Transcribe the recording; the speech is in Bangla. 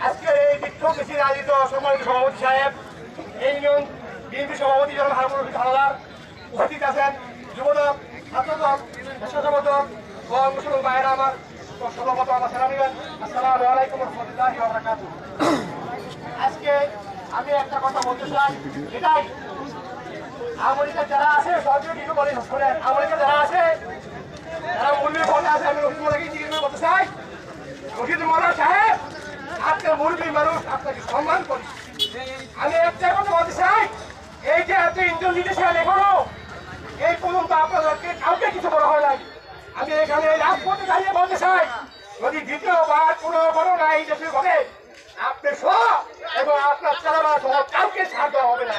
আজকের এই বিক্ষোভ মিছিল আয়োজিত সম্মানিত সভাপতি সাহেব, ইউনিয়ন বিএনপি সভাপতি জনাব হারুনুর রশিদ হাওলাদার, উপস্থিত আছেন যুবদল, ছাত্রদল, স্বেচ্ছাসেবক এবং মুসলমান ভাইয়েরা, আমার সর্বপ্রথম আমার সালাম দিবেন। আসসালামু আলাইকুম ওয়া রাহমাতুল্লাহি ওয়া বারাকাতুহু। আজকে আমি একটা কথা বলতে চাই, এটাই আমেরিকা যারা আছে সরকারি কিছু বলে শোনেন, আমেরিকা যারা আছে যারা মুরগির পথে আছে, আমি রশিদ মোল্লাকে জিজ্ঞেস করতে চাই, রশিদ মোল্লা সাহেব, আপনার মুরগির মানুষ আপনাকে সম্মান করি। আমি একটা কথা বলতে চাই, এই যে আপনি ইন্ডিয়ান লিডারশিপ এখনো এই পর্যন্ত আপনাদেরকে কাউকে কিছু বলা হয় নাই। আমি এখানে রাজপথে দাঁড়িয়ে বলতে চাই, যদি দ্বিতীয়বার কোনো ঘটনা এই দেশে ঘটে, আপনি সহ এবং আপনার চালাবার সহ কাউকে ছাড় দেওয়া হবে না।